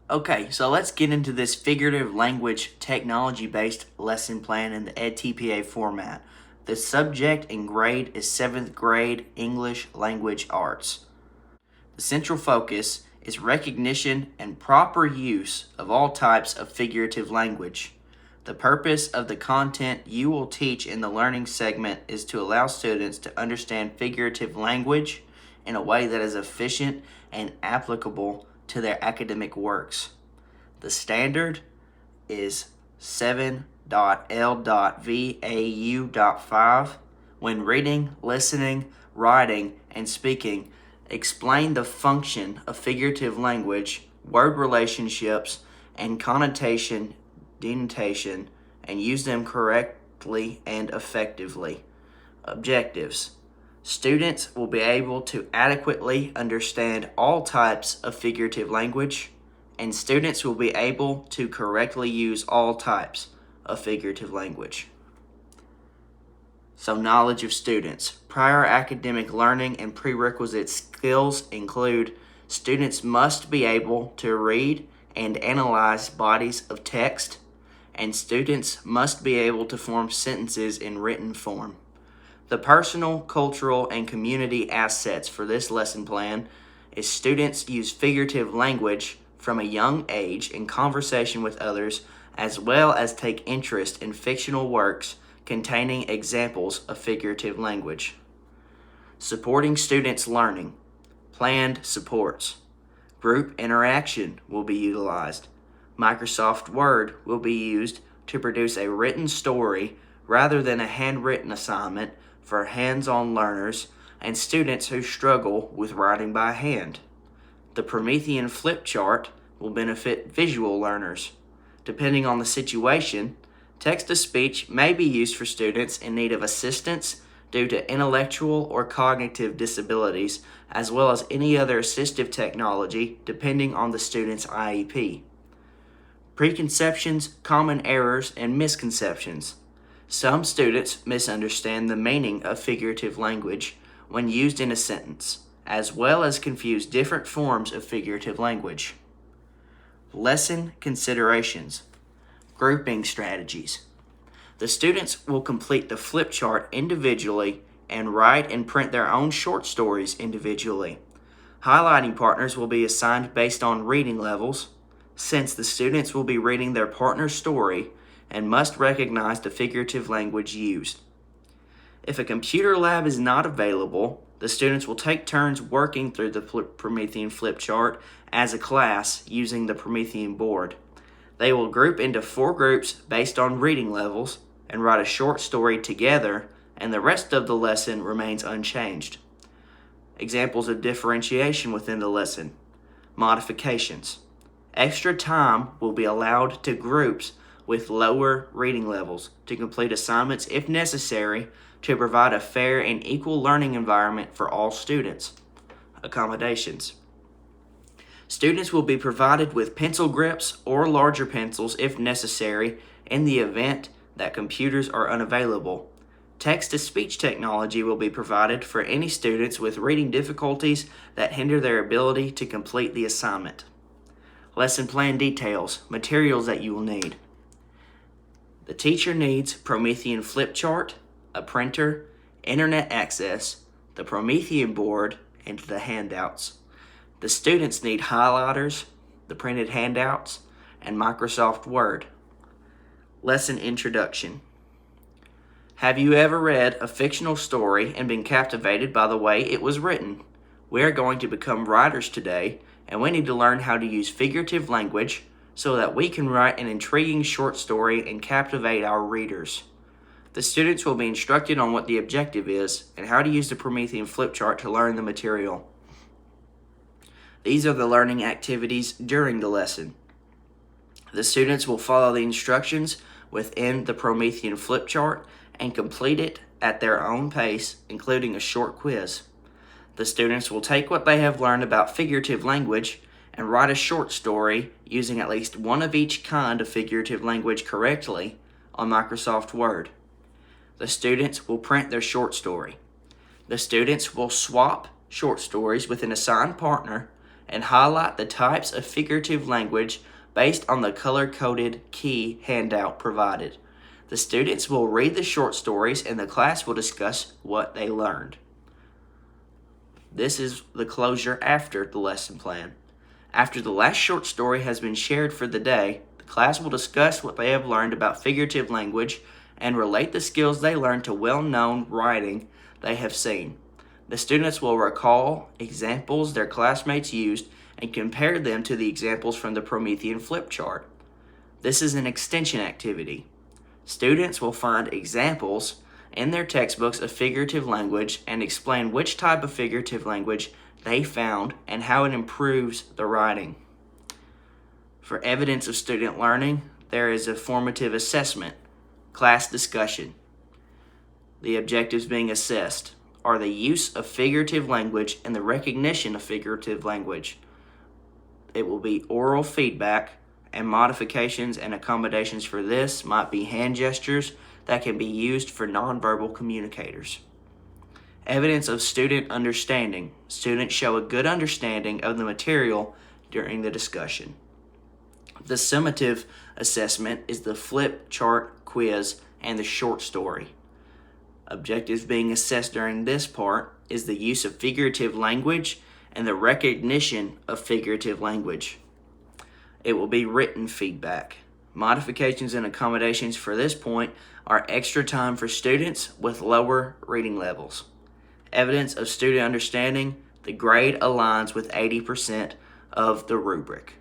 Okay, so let's get into this figurative language technology-based lesson plan in the EdTPA format. The subject and grade is 7th grade English Language Arts. The central focus is recognition and proper use of all types of figurative language. The purpose of the content you will teach in the learning segment is to allow students to understand figurative language in a way that is efficient and applicable to their academic works. The standard is 7.L.VAU.5. When reading, listening, writing, and speaking, explain the function of figurative language, word relationships, and connotation, denotation, and use them correctly and effectively. Objectives. Students will be able to adequately understand all types of figurative language, and students will be able to correctly use all types of figurative language. So, knowledge of students. Prior academic learning and prerequisite skills include students must be able to read and analyze bodies of text, and students must be able to form sentences in written form. The personal, cultural, and community assets for this lesson plan is students use figurative language from a young age in conversation with others, as well as take interest in fictional works containing examples of figurative language. Supporting students' learning. Planned supports. Group interaction will be utilized. Microsoft Word will be used to produce a written story rather than a handwritten assignment for hands-on learners and students who struggle with writing by hand. The Promethean flip chart will benefit visual learners. Depending on the situation, text-to-speech may be used for students in need of assistance due to intellectual or cognitive disabilities, as well as any other assistive technology depending on the student's IEP. Preconceptions, common errors, and misconceptions. Some students misunderstand the meaning of figurative language when used in a sentence, as well as confuse different forms of figurative language. Lesson considerations. Grouping strategies. The students will complete the flip chart individually and write and print their own short stories individually. Highlighting partners will be assigned based on reading levels, since the students will be reading their partner's story and must recognize the figurative language used. If a computer lab is not available, the students will take turns working through the Promethean flip chart as a class using the Promethean board. They will group into 4 groups based on reading levels and write a short story together, and the rest of the lesson remains unchanged. Examples of differentiation within the lesson. Modifications. Extra time will be allowed to groups with lower reading levels to complete assignments if necessary to provide a fair and equal learning environment for all students. Accommodations. Students will be provided with pencil grips or larger pencils if necessary in the event that computers are unavailable. Text-to-speech technology will be provided for any students with reading difficulties that hinder their ability to complete the assignment. Lesson plan details, materials that you will need. The teacher needs Promethean flip chart, a printer, internet access, the Promethean board, and the handouts. The students need highlighters, the printed handouts, and Microsoft Word. Lesson introduction. Have you ever read a fictional story and been captivated by the way it was written? We are going to become writers today, and we need to learn how to use figurative language so that we can write an intriguing short story and captivate our readers. The students will be instructed on what the objective is and how to use the Promethean flip chart to learn the material. These are the learning activities during the lesson. The students will follow the instructions within the Promethean flip chart and complete it at their own pace, including a short quiz. The students will take what they have learned about figurative language and write a short story using at least one of each kind of figurative language correctly on Microsoft Word. The students will print their short story. The students will swap short stories with an assigned partner and highlight the types of figurative language based on the color-coded key handout provided. The students will read the short stories and the class will discuss what they learned. This is the closure after the lesson plan. After the last short story has been shared for the day, the class will discuss what they have learned about figurative language and relate the skills they learned to well-known writing they have seen. The students will recall examples their classmates used and compare them to the examples from the Promethean flip chart. This is an extension activity. Students will find examples in their textbooks of figurative language and explain which type of figurative language they found and how it improves the writing. For evidence of student learning, there is a formative assessment, class discussion. The objectives being assessed are the use of figurative language and the recognition of figurative language. It will be oral feedback, and modifications and accommodations for this might be hand gestures that can be used for nonverbal communicators. Evidence of student understanding. Students show a good understanding of the material during the discussion. The summative assessment is the flip chart quiz and the short story. Objectives being assessed during this part is the use of figurative language and the recognition of figurative language. It will be written feedback. Modifications and accommodations for this point are extra time for students with lower reading levels. Evidence of student understanding, the grade aligns with 80% of the rubric.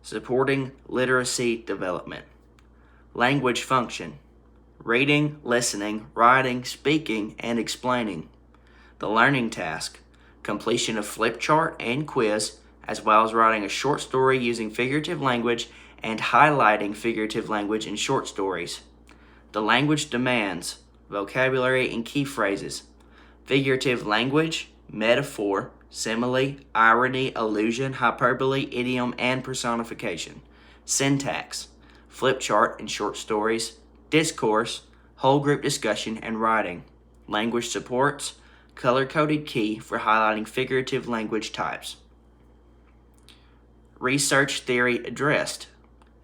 Supporting literacy development. Language function. Reading, listening, writing, speaking, and explaining. The learning task. Completion of flip chart and quiz, as well as writing a short story using figurative language and highlighting figurative language in short stories. The language demands. Vocabulary and key phrases. Figurative language, metaphor, simile, irony, allusion, hyperbole, idiom, and personification. Syntax. Flip chart and short stories. Discourse, whole group discussion, and writing. Language supports, color-coded key for highlighting figurative language types. Research theory addressed.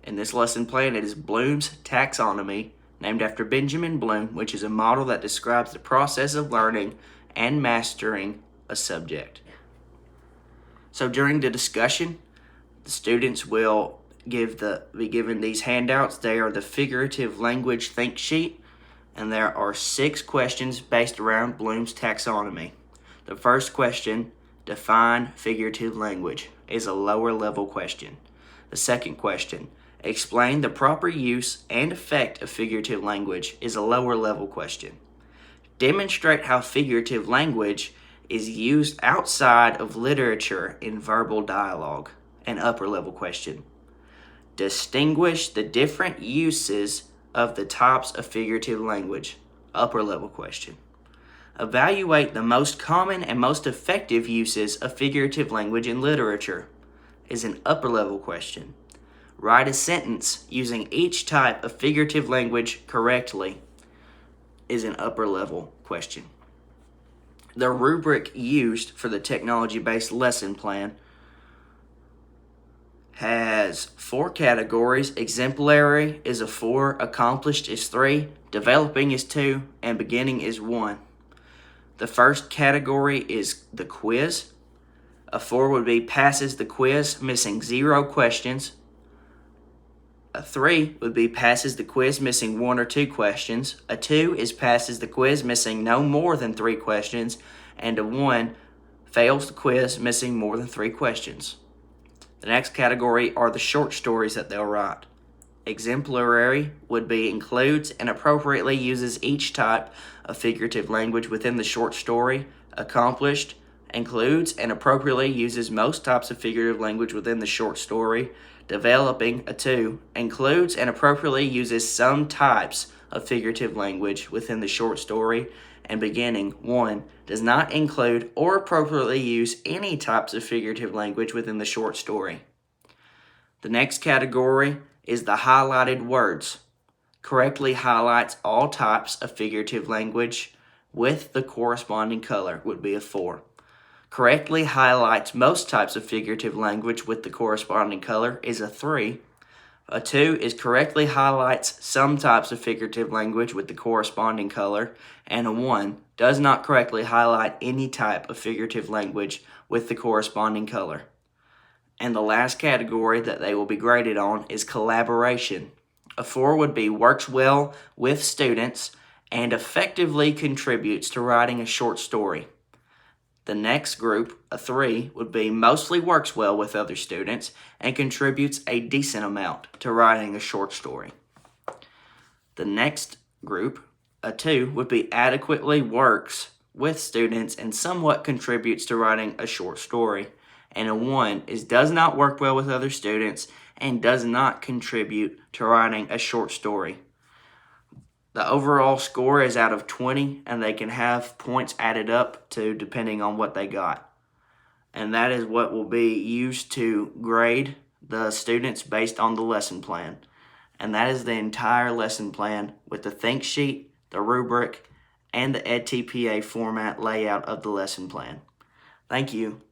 In this lesson plan, it is Bloom's taxonomy, named after Benjamin Bloom, which is a model that describes the process of learning and mastering a subject. So during the discussion, the students will be given these handouts. They are the figurative language think sheet, and there are 6 questions based around Bloom's taxonomy. The first question, define figurative language, is a lower level question. The second question, explain the proper use and effect of figurative language, is a lower level question. Demonstrate how figurative language is used outside of literature in verbal dialogue, an upper level question. Distinguish the different uses of the types of figurative language, upper level question. Evaluate the most common and most effective uses of figurative language in literature, is an upper level question. Write a sentence using each type of figurative language correctly, is an upper level question. The rubric used for the technology-based lesson plan has 4 categories. Exemplary is a 4, accomplished is 3, developing is 2, and beginning is 1. The first category is the quiz. A 4 would be passes the quiz, missing 0 questions. A 3 would be passes the quiz, missing 1 or 2 questions. A 2 is passes the quiz, missing no more than 3 questions. And a 1 fails the quiz, missing more than 3 questions. The next category are the short stories that they'll write. Exemplary would be includes and appropriately uses each type of figurative language within the short story. Accomplished includes and appropriately uses most types of figurative language within the short story. Developing, a 2, includes and appropriately uses some types of figurative language within the short story. And beginning, 1, does not include or appropriately use any types of figurative language within the short story. The next category is the highlighted words. Correctly highlights all types of figurative language with the corresponding color, would be a 4. correctly highlights most types of figurative language with the corresponding color is a 3. A 2 is correctly highlights some types of figurative language with the corresponding color, and a 1 does not correctly highlight any type of figurative language with the corresponding color. And the last category that they will be graded on is collaboration. A 4 would be works well with students and effectively contributes to writing a short story. The next group, a 3, would be mostly works well with other students and contributes a decent amount to writing a short story. The next group, a 2, would be adequately works with students and somewhat contributes to writing a short story. And a 1 is does not work well with other students and does not contribute to writing a short story. The overall score is out of 20, and they can have points added up to depending on what they got. And that is what will be used to grade the students based on the lesson plan. And that is the entire lesson plan with the think sheet, the rubric, and the EdTPA format layout of the lesson plan. Thank you.